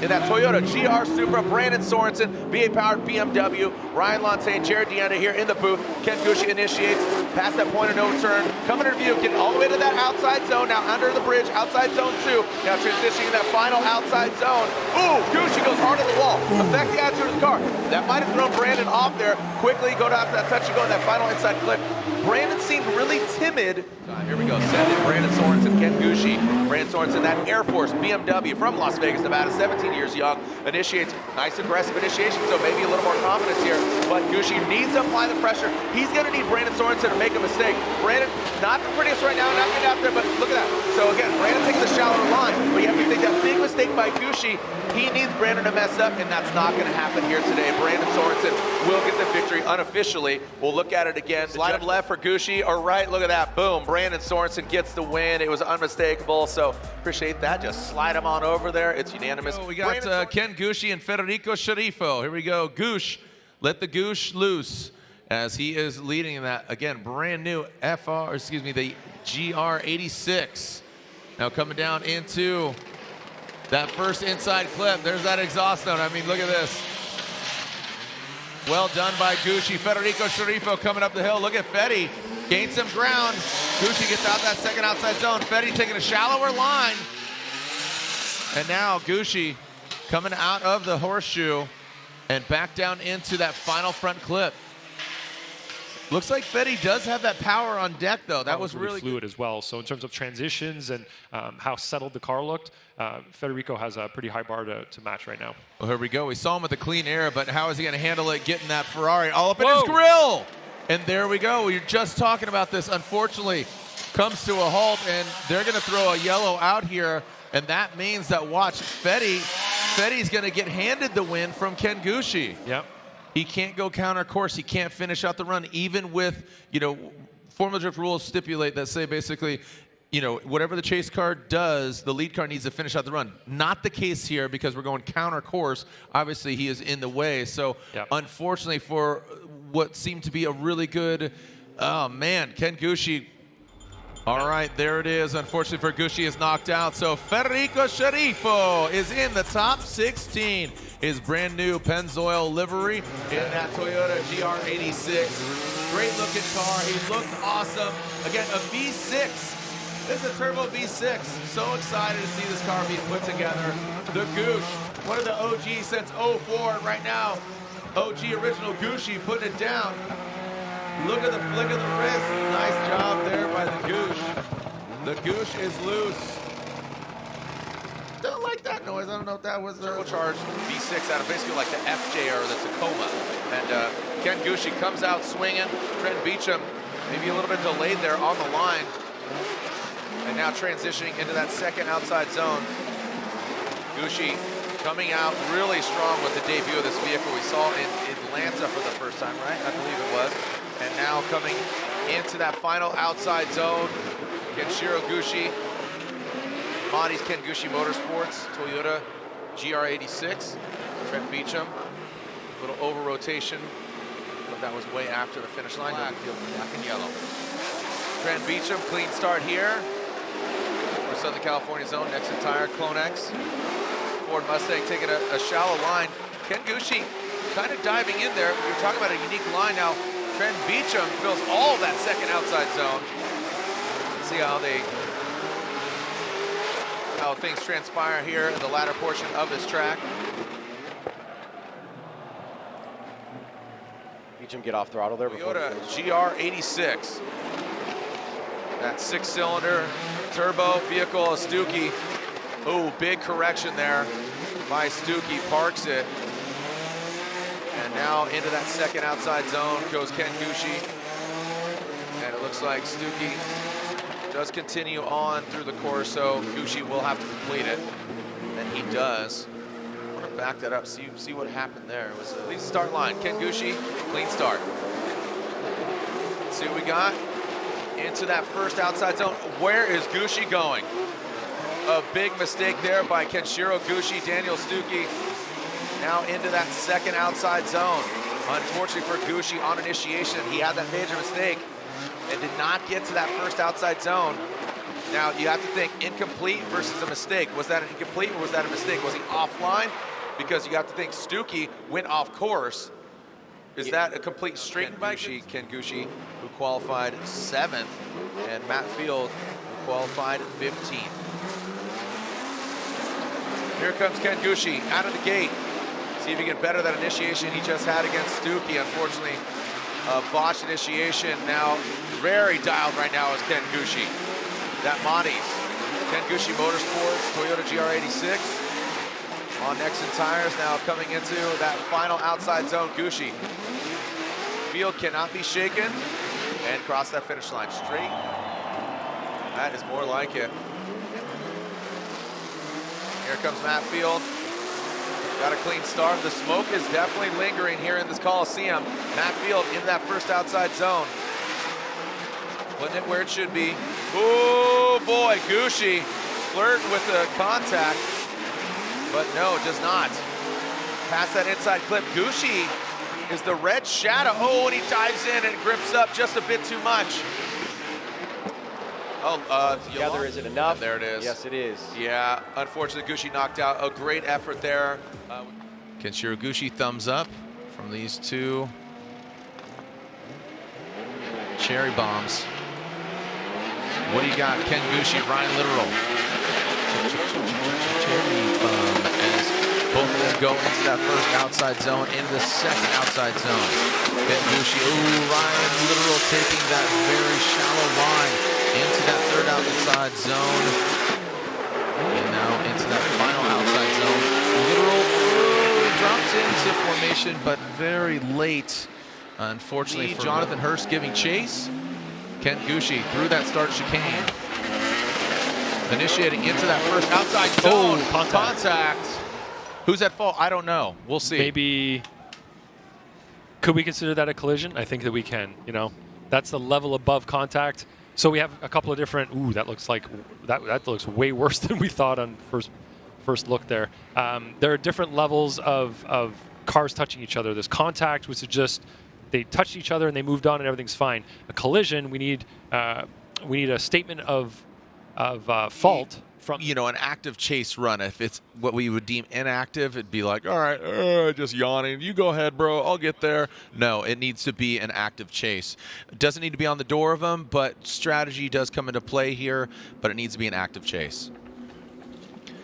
in that Toyota GR Supra, Brandon Sorensen, VA-powered BMW, Ryan Lantain, Jared Deanda here in the booth. Ken Gushi initiates, past that point of no return, coming to review, getting all the way to that outside zone, now under the bridge, outside zone 2, now transitioning that final outside zone. Ooh, Gushi goes hard to the wall, affect the attitude of the car. That might have thrown Brandon off there. Quickly go down to that touch and go in that final inside clip. Brandon seemed really timid. Here we go, send it, Brandon Sorensen, Ken Gushi. Brandon Sorensen, that Air Force BMW from Las Vegas, Nevada, 17 years young, initiates, nice aggressive initiation, so maybe a little more confidence here, but Gushi needs to apply the pressure. He's gonna need Brandon Sorensen to make a mistake. Brandon, not the prettiest right now, not getting out there, but look at that. So again, Brandon taking the shallower line, but you have to think that big mistake by Gushi, he needs Brandon to mess up, and that's not gonna happen here today. Brandon Sorensen will get the victory unofficially. We'll look at it again. Slide him left for Gushi, or right, look at that, boom. Brandon Sorensen gets the win. It was unmistakable, so appreciate that. Just slide him on over there. It's unanimous. We got Ken Gushi and Federico Sharifo. Here we go. Goosh, let the Goosh loose as he is leading that, again, brand new the GR86. Now coming down into that first inside clip. There's that exhaust note. I mean, look at this. Well done by Gushi. Federico Sharifo coming up the hill. Look at Fedi. Gains some ground. Gushi gets out that second outside zone. Fedi taking a shallower line. And now Gushi coming out of the horseshoe and back down into that final front clip. Looks like Fedi does have that power on deck, though. That was really fluid as well. So in terms of transitions and how settled the car looked, Federico has a pretty high bar to match right now. Well, here we go. We saw him with the clean air, but how is he going to handle it getting that Ferrari all up in his grill? And there we go. We were just talking about this. Unfortunately, comes to a halt, and they're going to throw a yellow out here, and that means that, watch, Fedi's going to get handed the win from Ken Gushi. Yep. He can't go counter course. He can't finish out the run, even with, Formula Drift rules stipulate that say basically, whatever the chase car does, the lead car needs to finish out the run. Not the case here because we're going counter course. Obviously, he is in the way. So, unfortunately, for what seemed to be a really good, Ken Gushi. All right, there it is. Unfortunately for Gushi, is knocked out. So Federico Sharifo is in the top 16. His brand new Pennzoil livery in that Toyota GR86. Great looking car. He looked awesome. Again, a V6. This is a turbo V6. So excited to see this car be put together. The Goosh, one of the OGs since 04, and right now, OG original Gushi putting it down. Look at the flick of the wrist. Nice job there by the Goosh. The Goosh is loose. Don't like that noise. I don't know if that was turbocharged V6 out of basically like the FJ or the Tacoma. And Ken Gushi comes out swinging. Trent Beecham maybe a little bit delayed there on the line. And now transitioning into that second outside zone. Gushi coming out really strong with the debut of this vehicle. We saw in Atlanta for the first time, right? I believe it was. And now coming into that final outside zone, Kenshiro Gushi, Monty's Ken Gushi Motorsports, Toyota GR86, Trent Beecham, little over rotation, but that was way after the finish line. Black and yellow. Trent Beecham, clean start here for Southern California zone, next entire Clone X. Ford Mustang taking a shallow line. Ken Gushi kind of diving in there. You're talking about a unique line now. Trent Beecham fills all of that second outside zone. Let's see how things transpire here in the latter portion of this track. Beecham get off throttle there. Toyota GR86. That 6-cylinder turbo vehicle, a Stuckey. Oh, big correction there by Stuckey, parks it. And now into that second outside zone goes Ken Gushi. And it looks like Stuckey does continue on through the course, so Gushi will have to complete it. And he does. I want to back that up, see what happened there. It was at least start line. Ken Gushi, clean start. Let's see what we got. Into that first outside zone. Where is Gushi going? A big mistake there by Kenshiro Gushi, Daniel Stuckey. Now into that second outside zone. Unfortunately for Gushi on initiation, he had that major mistake and did not get to that first outside zone. Now you have to think incomplete versus a mistake. Was that an incomplete or was that a mistake? Was he offline? Because you have to think Stuckey went off course. Is that a complete straight bike? Ken Gushi, who qualified 7th, and Matt Field, who qualified 15th. Here comes Ken Gushi out of the gate. See if he can better that initiation he just had against Stuckey. Unfortunately, a botched initiation. Now very dialed right now is Ken Gushi. That Monty's. Ken Gushi Motorsports, Toyota GR86. On Nexon tires now coming into that final outside zone. Gushi. Field cannot be shaken and cross that finish line straight. That is more like it. Here comes Matt Field. Got a clean start. The smoke is definitely lingering here in this Coliseum. Matt Field in that first outside zone. Putting it where it should be. Oh boy, Gushi flirting with the contact, but no, does not. Past that inside clip. Gushi is the red shadow. Oh, and he dives in and grips up just a bit too much. Oh, together, is it enough? And there it is. Yes, it is. Yeah, unfortunately, Gushi knocked out. A great effort there. Kenshiro Gushi, thumbs up from these two cherry bombs. What do you got? Ken Gushi, Ryan Literal. Cherry bomb as both of them go into that first outside zone, into the second outside zone. Ken Gushi, ooh, Ryan Literal taking that very shallow line into that third outside zone. And now into that final outside zone. Literal drops into formation, but very late. Unfortunately, for Jonathan Hurst giving chase. Ken Gushi through that start chicane. Initiating into that first outside zone. Oh, contact. Who's at fault? I don't know. We'll see. Maybe, could we consider that a collision? I think that we can, you know. That's the level above contact. So we have a couple of different, ooh, that looks like, that looks way worse than we thought on first look there. There are different levels of cars touching each other. There's contact, which is just, they touched each other and they moved on and everything's fine. A collision, we need a statement of fault from, you know, an active chase run. If it's what we would deem inactive, it'd be like, all right, just yawning. You go ahead, bro. I'll get there. No, it needs to be an active chase. It doesn't need to be on the door of them, but strategy does come into play here, but it needs to be an active chase.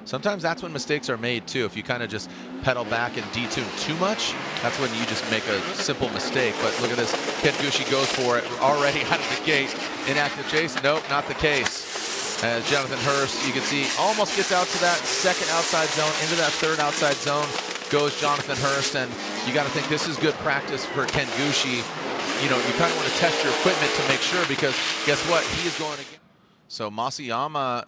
Sometimes that's when mistakes are made too. If you kind of just pedal back and detune too much, that's when you just make a simple mistake. But look at this, Ken Gushi goes for it already out of the gate. Inactive chase, nope, not the case. As Jonathan Hurst, you can see, almost gets out to that second outside zone, into that third outside zone goes Jonathan Hurst, and you got to think this is good practice for Ken Gushi. You know, you kind of want to test your equipment to make sure, because guess what? He is going again. So Masayama.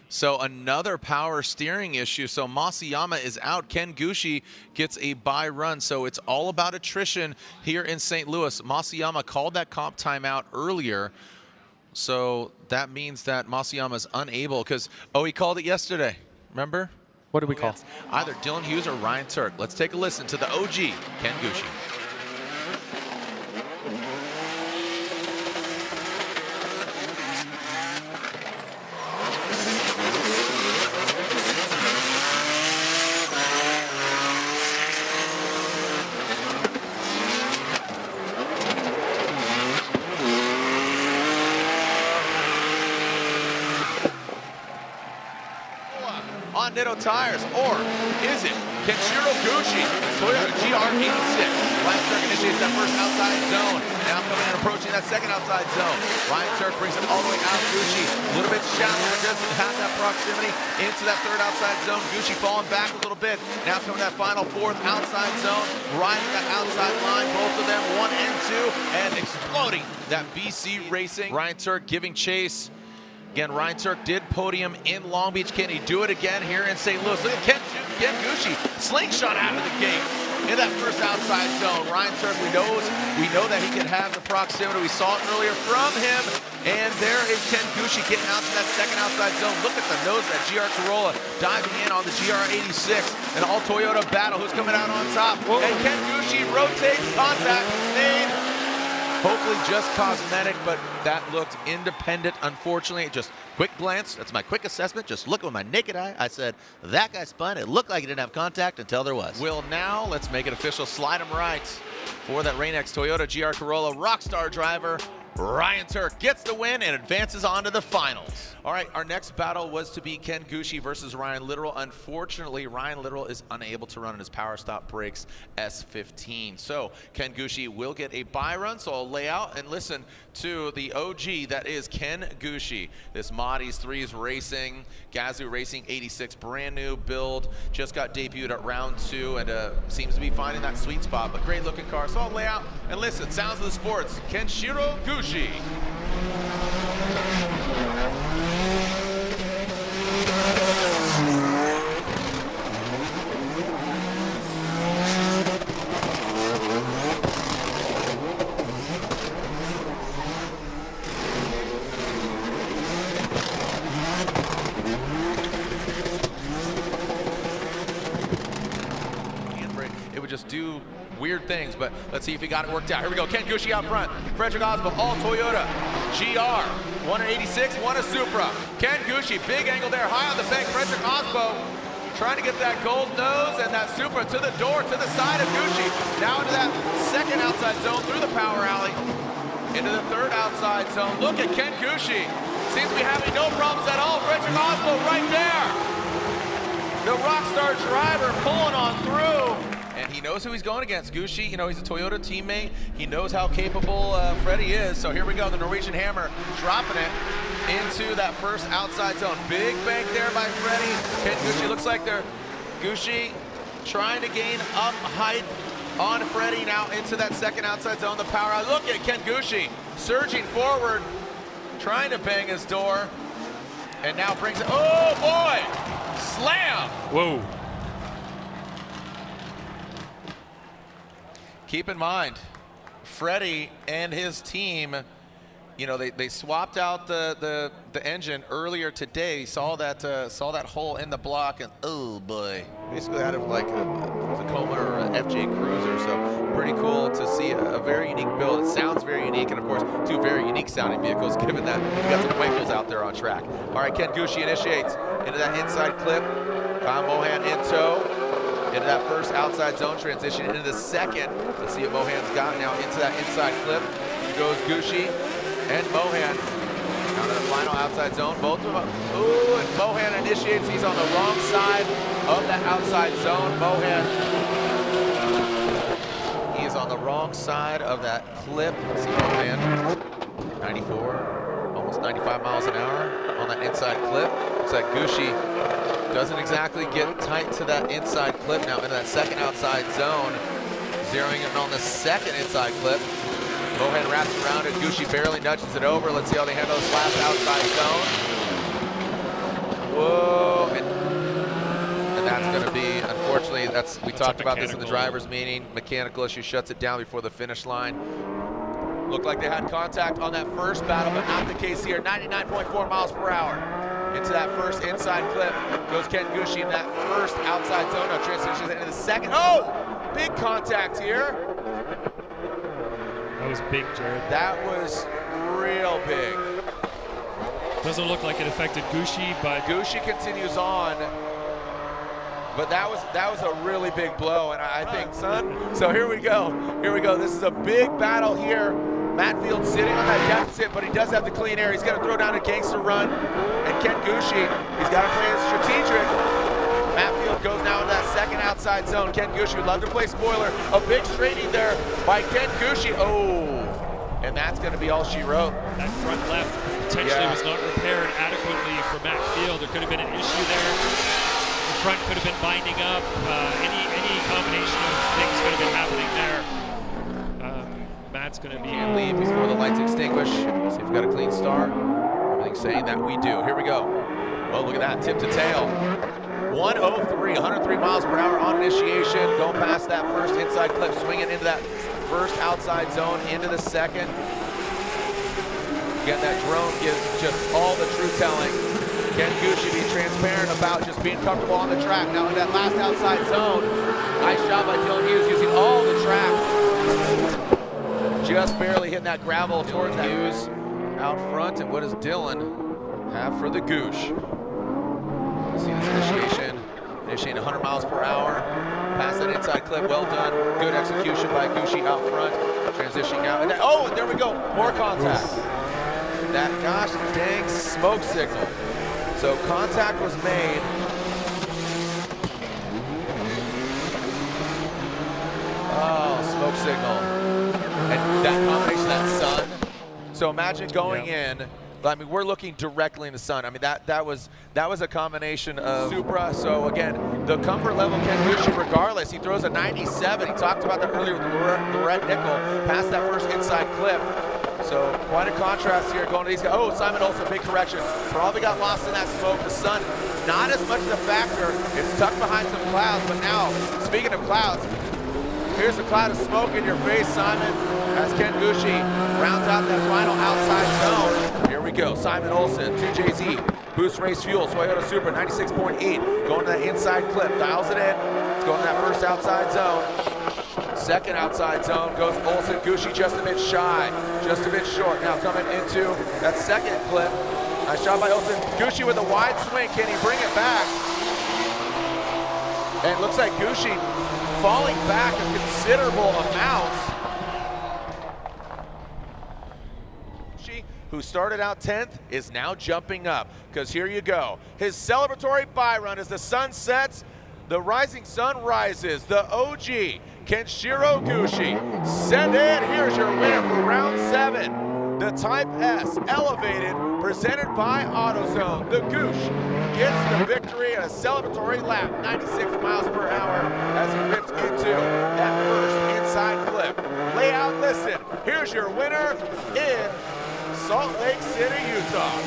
So another power steering issue. So Masayama is out. Ken Gushi gets a bye run. So it's all about attrition here in St. Louis. Masayama called that comp timeout earlier. So that means that Masayama is unable, because, oh, he called it yesterday. Remember? What did we call? Either Dylan Hughes or Ryan Turk. Let's take a listen to the OG, Ken Gushi. On Nitto tires, or is it Kenshiro Gushi, Toyota GR86? Ryan Turk initiates that first outside zone. Now coming and approaching that second outside zone. Ryan Turk brings it all the way out. Gushi a little bit shallower, doesn't have that proximity into that third outside zone. Gushi falling back a little bit. Now coming that final fourth outside zone. Riding that outside line, both of them 1 and 2, and exploding that BC Racing. Ryan Turk giving chase. Again, Ryan Turk did podium in Long Beach. Can he do it again here in St. Louis? Look at Ken Gushi, slingshot out of the gate in that first outside zone. Ryan Turk, we know that he can have the proximity. We saw it earlier from him. And there is Ken Gushi getting out to that second outside zone. Look at the nose of that GR Corolla diving in on the GR86. An all Toyota battle. Who's coming out on top? Whoa. And Ken Gushi rotates, contact made. Hopefully just cosmetic, but that looked independent, unfortunately. Just quick glance, that's my quick assessment. Just looking with my naked eye, I said, that guy spun. It looked like he didn't have contact until there was. Will now, let's make it official, slide him right for that Rain-X Toyota GR Corolla Rockstar driver. Ryan Turk gets the win and advances on to the finals. All right, our next battle was to be Ken Gushi versus Ryan Littrell. Unfortunately, Ryan Littrell is unable to run in his Power Stop Brakes S15. So Ken Gushi will get a bye run, so I'll lay out and listen to the OG that is Ken Gushi. This Modis 3s Racing, Gazoo Racing 86, brand new build, just got debuted at round 2 and seems to be finding that sweet spot, but great looking car. So I'll lay out and listen. Sounds of the sports, Kenshiro Gushi. It would just do weird things, but let's see if he got it worked out. Here we go, Ken Gushi out front. Frederick Osbo, all Toyota. GR, one an 86, one a Supra. Ken Gushi, big angle there, high on the bank. Frederick Osbo trying to get that gold nose and that Supra to the door, to the side of Gushi. Now into that second outside zone through the power alley. Into the third outside zone. Look at Ken Gushi. Seems to be having no problems at all. Frederick Osbo right there. The Rockstar driver pulling on through. And he knows who he's going against. Gushi, you know, he's a Toyota teammate. He knows how capable Freddie is. So here we go, the Norwegian Hammer dropping it into that first outside zone. Big bank there by Freddie. Ken Gushi looks like they're Gushi trying to gain up height on Freddie now into that second outside zone. The power out. Look at Ken Gushi surging forward, trying to bang his door. And now brings it, oh boy, slam. Whoa. Keep in mind, Freddie and his team, you know, they swapped out the engine earlier today. Saw that hole in the block, and oh boy, basically out of like a Tacoma or an FJ Cruiser. So pretty cool to see a very unique build. It sounds very unique, and of course, two very unique sounding vehicles, given that we got some Wankles out there on track. All right, Ken Gushi initiates into that inside clip. Kyle Mohan in tow. Into that first outside zone transition, into the second. Let's see what Mohan's got now into that inside clip. Here goes Gushi and Mohan. Now to the final outside zone, both of them. Ooh, and Mohan initiates. He's on the wrong side of that outside zone. Mohan, he is on the wrong side of that clip. Let's see Mohan, 94, almost 95 miles an hour on that inside clip. Looks like Gushi doesn't exactly get tight to that inside clip. Now into that second outside zone, zeroing in on the second inside clip. Mohan wraps around it. Gushi barely nudges it over. Let's see how they handle this last outside zone. Whoa, and that's going to be, unfortunately, we talked about this in the driver's meeting. Mechanical issue shuts it down before the finish line. Looked like they had contact on that first battle, but not the case here. 99.4 miles per hour. Into that first inside clip goes Ken Gushi in that first outside zone. Now transitions into the second. Oh, big contact here. That was big, Jared. That was real big. Doesn't look like it affected Gushi, but Gushi continues on. But that was a really big blow, and I think, son. So here we go. Here we go. This is a big battle here. Matt Field sitting on that deficit, but he does have the clean air. He's got to throw down a gangster run. And Ken Gushi, he's got to play it strategic. Matt Field goes now into that second outside zone. Ken Gushi would love to play spoiler. A big straightening there by Ken Gushi. Oh, and that's going to be all she wrote. That front left potentially was not repaired adequately for Matt Field. There could have been an issue there. The front could have been binding up. Any combination of things could have been happening there. Matt's going to be Can't leave before the lights extinguish. See if we've got a clean start. Everything's saying that we do. Here we go. Oh, look at that, tip to tail. 103, 103 miles per hour on initiation. Going past that first inside clip, swinging into that first outside zone, into the second. Again, that drone gives just all the truth telling. Ken Gushi being transparent about just being comfortable on the track. Now in that last outside zone, nice job by Dylan Hughes using all the track. just barely hitting that gravel towards that. Hughes out front, and what does Dylan have for the Goosh? See this initiating 100 miles per hour. Past that inside clip, well done. Good execution by Gushi out front. Transitioning out. And oh, there we go. More contact. That gosh dang smoke signal. So contact was made. Oh, smoke signal. And that combination, that sun. So imagine going in. I mean, we're looking directly in the sun. I mean, that was a combination of Supra. So again, the comfort level Ken Gushi, regardless, he throws a 97. He talked about that earlier with Lorette Nickel, past that first inside clip. So quite a contrast here going to these guys. Oh, Simon Olsen, big correction. Probably got lost in that smoke. The sun, not as much of a factor. It's tucked behind some clouds, but now, speaking of clouds, here's a cloud of smoke in your face, Simon, as Ken Gushi rounds out that final outside zone. Here we go, Simon Olsen, 2JZ, Boost Race Fuel, Toyota Supra, 96.8, going to that inside clip, dials it in, it's going to that first outside zone. Second outside zone goes Olsen, Gushi just a bit shy, just a bit short. Now coming into that second clip, nice shot by Olsen. Gushi with a wide swing, can he bring it back? And it looks like Gushi falling back a considerable amount. Gushi, who started out 10th, is now jumping up, because here you go. His celebratory bye run as the sun sets, the rising sun rises, the OG, Kenshiro Gushi. Send in, here's your winner for round 7. The Type S Elevated, presented by AutoZone. The Goosh gets the victory at a celebratory lap, 96 miles per hour, as he rips into that first inside clip. Lay out, listen, here's your winner in Salt Lake City, Utah.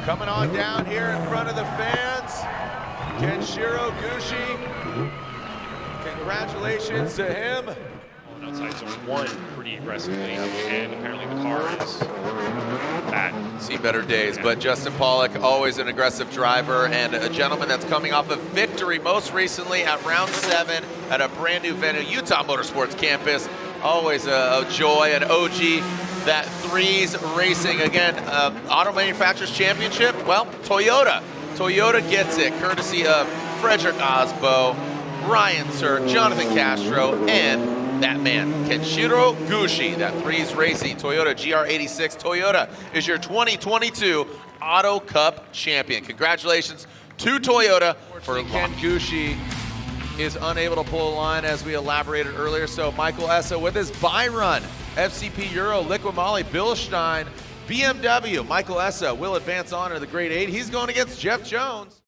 Coming on down here in front of the fans, Kenshiro Gushi. Congratulations to him. On outside zone 1 pretty aggressively, and apparently the car is bad. See better days, but Justin Pollock, always an aggressive driver and a gentleman that's coming off a victory most recently at round 7 at a brand new venue, Utah Motorsports campus. Always a joy, an OG. That Threes Racing, again, Auto Manufacturers Championship, well, Toyota gets it, courtesy of Frederick Osbo, Ryan Sir, Jonathan Castro, and that man, Kenshiro Gushi. That Threes Racing Toyota GR86. Toyota is your 2022 Auto Cup champion. Congratulations to Toyota for Ken Gushi. Is unable to pull a line, as we elaborated earlier. So Michael Essa with his bye run. FCP Euro, Liqui Moly, Bilstein, BMW. Michael Essa will advance on to the grade 8. He's going against Jeff Jones.